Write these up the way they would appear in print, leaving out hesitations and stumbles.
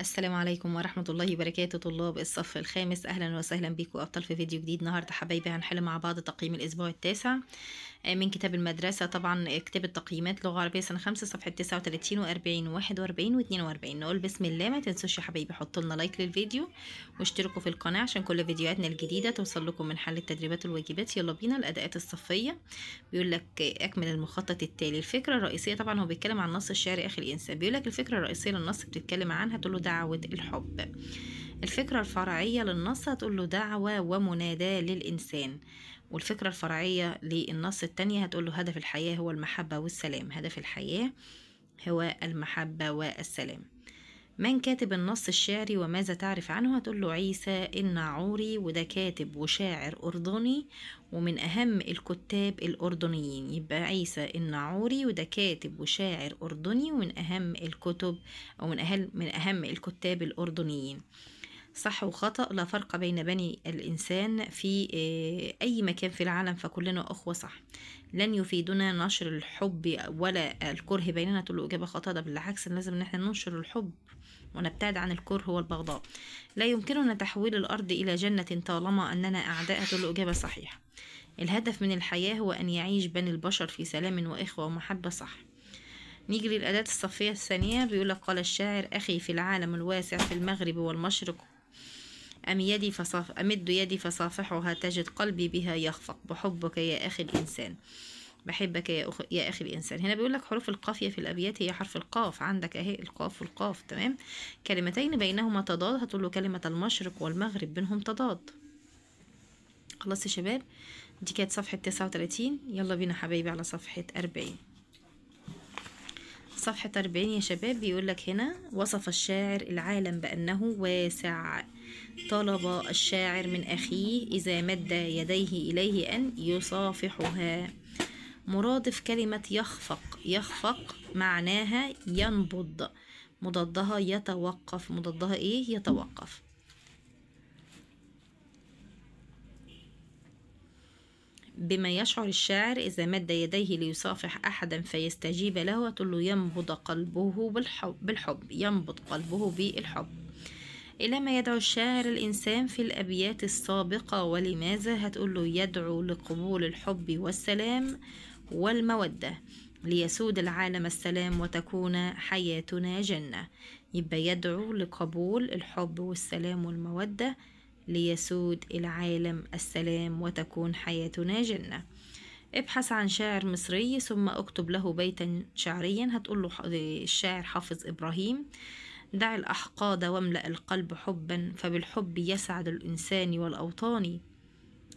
السلام عليكم ورحمة الله وبركاته. طلاب الصف الخامس، أهلا وسهلا بكم أبطال في فيديو جديد. النهاردة حبايبي هنحل مع بعض تقييم الأسبوع التاسع من كتاب المدرسة. طبعا كتاب التقييمات لغة عربية سنة 5 صفحة 39 و40 و41 و42. نقول بسم الله. ما تنسوش يا حبايبي حطوا لنا لايك للفيديو واشتركوا في القناة عشان كل فيديوهاتنا الجديدة توصل لكم من حل التدريبات والواجبات. يلا بينا. الأداءات الصفية بيقول لك أكمل المخطط التالي. الفكرة الرئيسية، طبعا هو بيتكلم عن نص الشعر أخي الإنسان. بيقول لك الفكرة الرئيسية للنص بتتكلم عنها، تقول له دعوة الحب. الفكرة الفرعية للنص هتقول له دعوة ومناداة للإنسان. والفكرة الفرعية للنص التانية هتقول له هدف الحياة هو المحبة والسلام. هدف الحياة هو المحبة والسلام. من كاتب النص الشعري وماذا تعرف عنه؟ هتقول له عيسى الناعوري، وده كاتب وشاعر أردني ومن أهم الكتاب الأردنيين. يبقى عيسى الناعوري وده كاتب وشاعر أردني ومن أهم الكتب أو من أهم الكتاب الأردنيين. صح وخطأ، لا فرق بين بني الإنسان في أي مكان في العالم، فكلنا أخوة. صح. لن يفيدنا نشر الحب ولا الكره بيننا، تقول له إجابة خطأ. ده بالعكس، لازم إن احنا ننشر الحب ونبتعد عن الكره والبغضاء. لا يمكننا تحويل الأرض إلى جنة طالما أننا أعداء، تقول له إجابة صحيحة. الهدف من الحياة هو أن يعيش بني البشر في سلام وإخوة ومحبة. صح. نيجي للأداة الصفية الثانية. بيقول لك قال الشاعر أخي في العالم الواسع في المغرب والمشرق أمد يدي فصافحها تجد قلبي بها يخفق بحبك يا أخي الإنسان. بحبك يا أخي الإنسان. هنا بيقول لك حروف القافية في الأبيات هي حرف القاف. عندك أهي القاف والقاف. تمام. كلمتين بينهما تضاد، هتقول له كلمة المشرق والمغرب بينهم تضاد. خلاص يا شباب، دي كانت صفحة 39. يلا بينا حبايبي على صفحة 40. صفحة 40 يا شباب. بيقول لك هنا وصف الشاعر العالم بأنه واسع. طلب الشاعر من أخيه إذا مد يديه إليه أن يصافحها. مرادف كلمة يخفق. يخفق معناها ينبض، مضادها يتوقف. مضادها إيه؟ يتوقف. بما يشعر الشاعر إذا مد يديه ليصافح أحدا فيستجيب له، تقول له ينبض قلبه بالحب. ينبض قلبه بالحب. إلى ما يدعو الشاعر الإنسان في الأبيات السابقة ولماذا؟ هتقول له يدعو لقبول الحب والسلام والمودة ليسود العالم السلام وتكون حياتنا جنة. يبقى يدعو لقبول الحب والسلام والمودة ليسود العالم السلام وتكون حياتنا جنة. ابحث عن شاعر مصري ثم اكتب له بيتا شعريا. هتقول له الشاعر حافظ إبراهيم. دع الأحقاد واملأ القلب حبا فبالحب يسعد الإنسان والأوطان.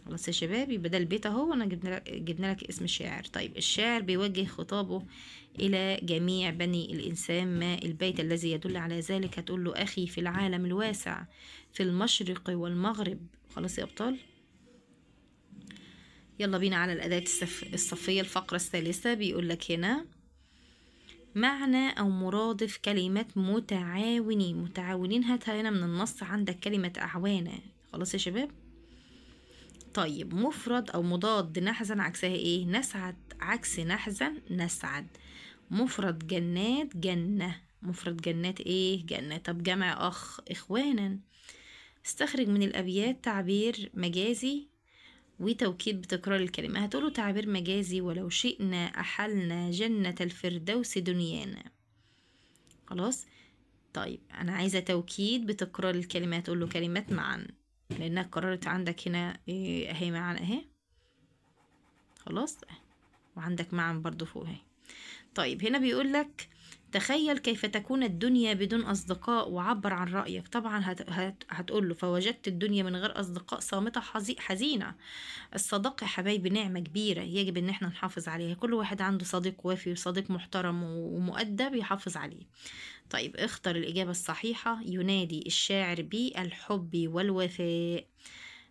خلاص يا شباب، يبقى ده البيت اهو، وانا جبنا لك اسم الشاعر. طيب الشاعر بيوجه خطابه الى جميع بني الانسان. ما البيت الذي يدل على ذلك؟ هتقول له اخي في العالم الواسع في المشرق والمغرب. خلاص يا ابطال، يلا بينا على الاداة الصفية. الفقرة الثالثة بيقول لك هنا معنى او مرادف كلمة متعاونين. متعاونين هاتها هنا من النص. عندك كلمة اعوانة. خلاص يا شباب. طيب مفرد او مضاد نحزن عكسها ايه؟ نسعد. عكس نحزن نسعد. مفرد جنات جنة. مفرد جنات ايه؟ جنة. طب جمع اخ اخوانا. استخرج من الابيات تعبير مجازي وتوكيد بتكرار الكلمة. هتقوله تعبير مجازي ولو شئنا احلنا جنة الفردوس دنيانا. خلاص. طيب انا عايزة توكيد بتكرار الكلمة. هتقوله كلمات معا لانها قررت عندك هنا اهي معا اهي. خلاص. وعندك معا برضو فوق اهي. طيب هنا بيقول لك تخيل كيف تكون الدنيا بدون أصدقاء وعبر عن رأيك. طبعا هتقول له فوجدت الدنيا من غير أصدقاء صامتة حزينة. الصداقة يا حبايبي نعمة كبيرة يجب ان احنا نحافظ عليها. كل واحد عنده صديق وافي وصديق محترم ومؤدب يحافظ عليه. طيب اختر الإجابة الصحيحة. ينادي الشاعر بالحب والوفاء.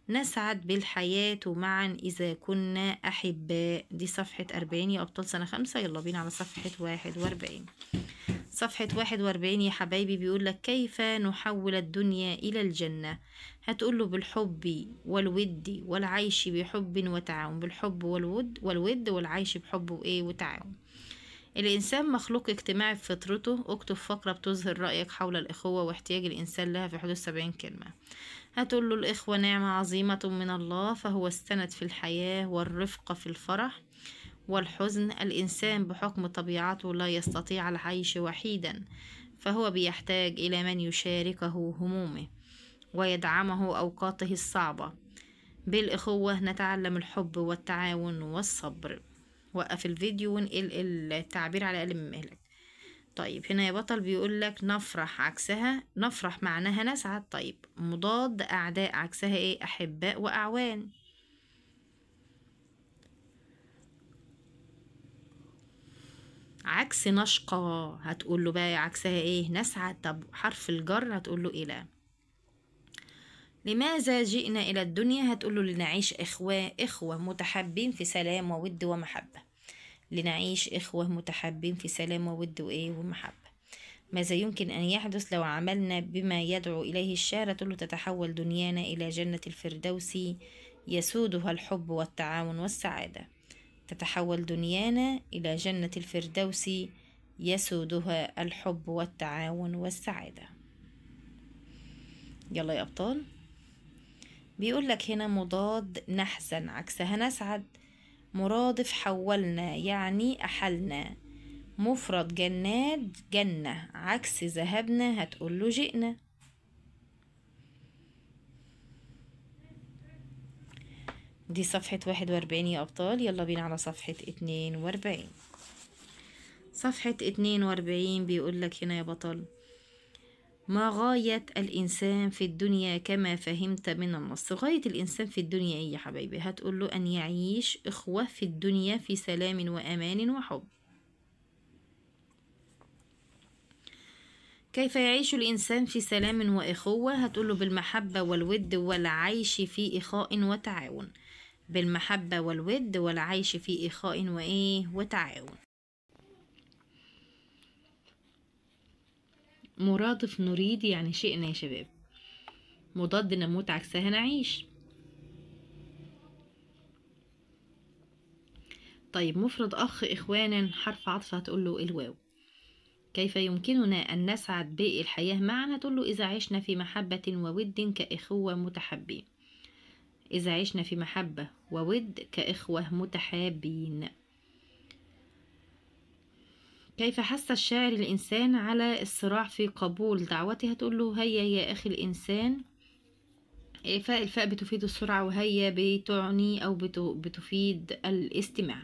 نسعد بالحياة معا إذا كنا أحباء. دي صفحة 40 يا أبطال سنة 5. يلا بينا على صفحة 41. صفحة 41 يا حبايبي بيقول لك كيف نحول الدنيا إلى الجنة. هتقوله بالحب والود والعيش بحب وتعاون. بالحب والود والعيش بحب وإيه وتعاون. الإنسان مخلوق اجتماعي بفطرته. اكتب فقرة بتظهر رأيك حول الإخوة واحتياج الإنسان لها في حدود 70 كلمة. هتقول له الإخوة نعمة عظيمة من الله، فهو السند في الحياة والرفقة في الفرح والحزن. الإنسان بحكم طبيعته لا يستطيع العيش وحيدا، فهو بيحتاج إلى من يشاركه همومه ويدعمه أوقاته الصعبة. بالإخوة نتعلم الحب والتعاون والصبر. وقف الفيديو وانقل التعبير على أقل من مهلك. طيب هنا يا بطل بيقول لك نفرح عكسها، نفرح معناها نسعد. طيب مضاد أعداء عكسها ايه؟ أحباء وأعوان. عكس نشقى هتقول له بقى عكسها ايه؟ نسعد. طب حرف الجر هتقول له إلى. لماذا جئنا إلى الدنيا؟ هتقول له لنعيش إخوة متحابين في سلام وود ومحبة. لنعيش إخوة متحابين في سلام وود وإيه ومحبة. ماذا يمكن أن يحدث لو عملنا بما يدعو إليه الشعر؟ تقول له تتحول دنيانا إلى جنة الفردوس يسودها الحب والتعاون والسعادة. تتحول دنيانا إلى جنة الفردوس يسودها الحب والتعاون والسعادة. يلا يا أبطال. بيقول لك هنا مضاد نحزن عكسها نسعد. مرادف حولنا يعني أحلنا. مفرد جنات جنة عكس ذهبنا هتقول له جئنا. دي صفحة 41 يا أبطال. يلا بينا على صفحة 42. صفحة 42 بيقول لك هنا يا بطل ما غاية الإنسان في الدنيا كما فهمت من النص؟ غاية الإنسان في الدنيا إيه يا حبايبي؟ هتقول له أن يعيش إخوة في الدنيا في سلام وأمان وحب. كيف يعيش الإنسان في سلام وإخوة؟ هتقول له بالمحبة والود والعيش في إخاء وتعاون. بالمحبة والود والعيش في إخاء وإيه وتعاون. مرادف نريد يعني شئنا يا شباب. مضاد نموت عكسها نعيش. طيب مفرد أخ إخوانا حرف عطف هتقول له الواو. كيف يمكننا أن نسعد بالحياة معا؟ هتقول له إذا عشنا في محبة وود كإخوة متحابين. إذا عشنا في محبة وود كإخوة متحابين. كيف حث الشاعر الإنسان على الصراع في قبول دعوته؟ هتقول له هيا يا أخي الإنسان. الفاء بتفيد السرعة، وهيا بتعني أو بتفيد الاستماع.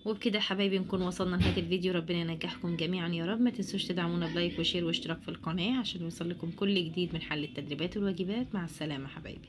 وبكده حبايبي نكون وصلنا لنهاية الفيديو. ربنا ينجحكم جميعا يا رب. ما تنسوش تدعمونا بلايك وشير واشتراك في القناة عشان يوصل لكم كل جديد من حل التدريبات والواجبات. مع السلامة حبايبي.